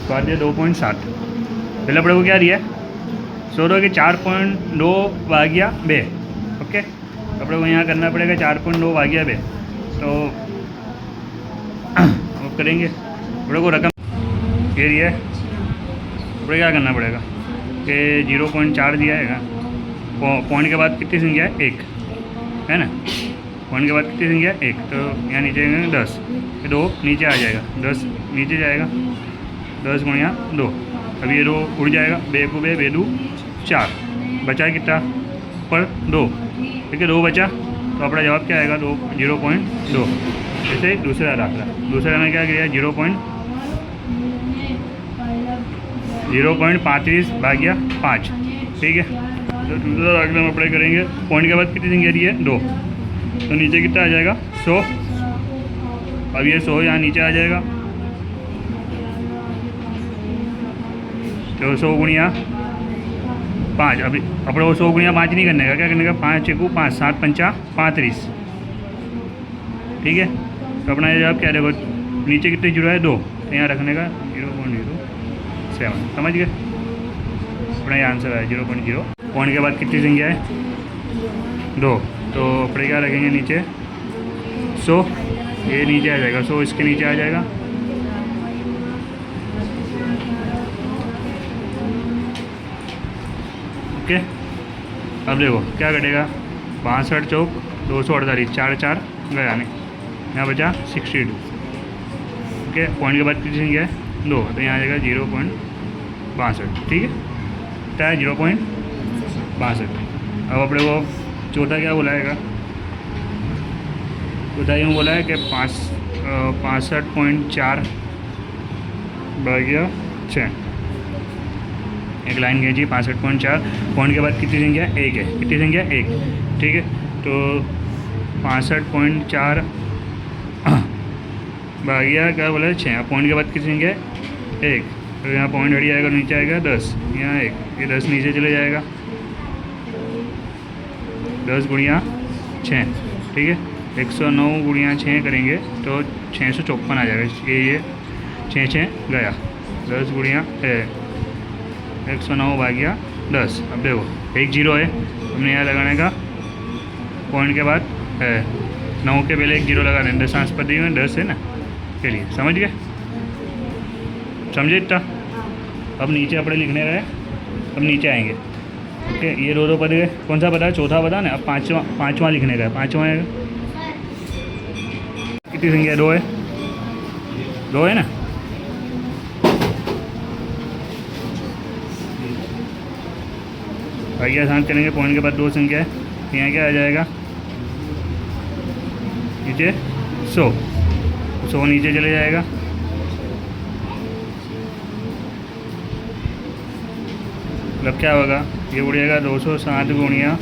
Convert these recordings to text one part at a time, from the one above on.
तो आ दिया 2.7। पहले अपने को क्या दिया सोचो कि 4.2 भाग्या 2। ओके, अपने को यहाँ करना पड़ेगा 4.2 भाग्या 2। तो वो करेंगे अपने को रकम ये दिया है, अपने क्या करना पड़ेगा कि 0.4 दिया है, पॉइंट के बाद कितनी संख्या है 1 है ना, पॉइंट के बाद कितनी संख्या है 1। तो यहाँ नीचे 10, 2 नीचे आ जाएगा, 10 नीचे जाएगा, 10 गुणिया 2। अब ये 2 उड़ जाएगा, 2 को 2 2 4, बचा कितना पर 2। ठीक है, 2 बचा, तो अपना जवाब क्या आएगा 0.2। जैसे दूसरा दाखला, दूसरे में क्या किया 0.35 भाग्या 5। ठीक है, तो दूसरा दाखला हम अप्लाई करेंगे, पॉइंट के बाद कितनी संख्या दी है 2, तो नीचे कितना आ जाएगा 100। अब ये 100 यहाँ नीचे आ जाएगा, तो 100 गुणिया 5। अभी अपने को 100 गुणिया 5 नहीं करने का, क्या करने का 5 1 5 7 5 35। ठीक है, तो अपना ये जवाब क्या देखो नीचे कितने जीरो है 2, तो यहाँ रखने का 0.07। समझ गए, अपना ये आंसर है 0.0। पॉइंट के बाद कितनी संख्या है 2, तो अपने क्या रखेंगे नीचे 100, ये नीचे आ जाएगा 100, इसके नीचे आ जाएगा। ओके, अब देखो क्या कटेगा 62 चौक 248, 4 4 गया नहीं, यहाँ बचा 62। ओके, पॉइंट के बाद कितनी संख्या है 2, तो यहाँ आ जाएगा 0.62। ठीक है, क्या है 0.62। अब अपने को चौथा क्या बुलाएगा, चौथा यूँ बोला है कि 65.4 भाग्या 6। एक लाइन खींची 65.4, पॉइंट के बाद कितनी संख्या 1 है, कितनी संख्या 1। ठीक है, तो 65.4 भाग्या क्या बोला है 6, पॉइंट के बाद कितनी संख्या 1, तो यहाँ पॉइंट हट जाएगा, नीचे आएगा 10, यहाँ 1, ये 10 नीचे चले जाएगा, 10 गुणिया 6। ठीक है, 109 गुणिया 6 करेंगे तो 654 आ जाएगा। ये 6 6 गया, 10 गुणिया 109 भाग्या 10। अब देखो 1 0 है, हमने यहाँ लगाने का पॉइंट के बाद 9 के पहले 1 0 लगा दें, दशांशपदी में 10 है ना, के लिए समझ गए, समझे इतना। अब नीचे अपने लिखने रहे, अब नीचे आएंगे। ओके, ये 2 पद गए, कौन सा पता, चौथा पता ना। अब पाँचवा लिखने का है, पाँचवा है कितनी संख्या 2 है, 2 है ना। भाग्या शांत करेंगे, पॉइंट के बाद 2 संख्या है, यहाँ क्या आ जाएगा नीचे 100, 100 नीचे चले जाएगा, मतलब क्या होगा ये उड़ेगा 207 गुणिया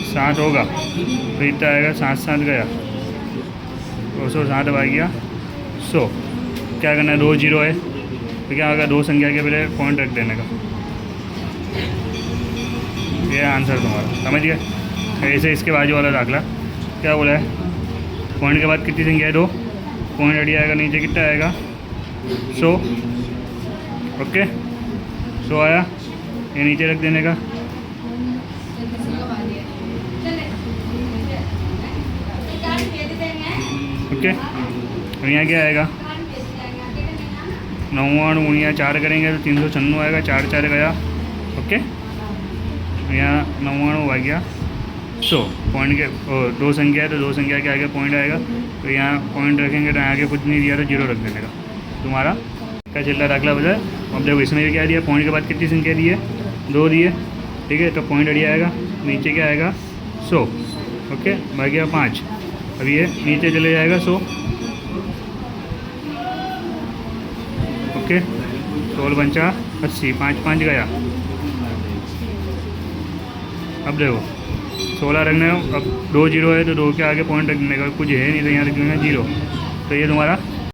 7 होगा, तो इतना आएगा 7 7 गया, 207 भाग्या 100। क्या करना है 2 0 है, तो क्या होगा 2 संख्या के पहले पॉइंट रख देने का, ये आंसर तुम्हारा, समझ गए। ऐसे इसके बाजू वाला दाखला क्या बोला है, पॉइंट के बाद कितनी संख्या है 2, पॉइंट हट जाएगा, नीचे कितना आएगा 100। ओके, 100 आया, ये नीचे रख देने का। ओके, और यहाँ क्या आएगा 99 गुणिया 4 करेंगे तो 396 आएगा, 4 4 गया। ओके, यहाँ 99 भाग्या 100, पॉइंट के 2 संख्या है तो 2 संख्या के आगे पॉइंट आएगा, तो यहाँ पॉइंट रखेंगे तो आगे कुछ नहीं दिया तो 0 रख देने का, तुम्हारा क्या चल रहा दाखला बजा। अब देखो इसमें भी क्या दिया, पॉइंट के बाद कितनी संख्या दी है 2 दिए। ठीक है, तो पॉइंट हट आएगा, नीचे क्या आएगा 100। ओके, भाग्या 5, अब ये नीचे चले जाएगा 100। ओके, 16 पंचा 80, 5 5 गया। अब देखो 16 रखना है, अब 2 0 है तो 2 के आगे पॉइंट रखने का कुछ है नहीं, तो यहाँ रख देंगे 0, तो ये तुम्हारा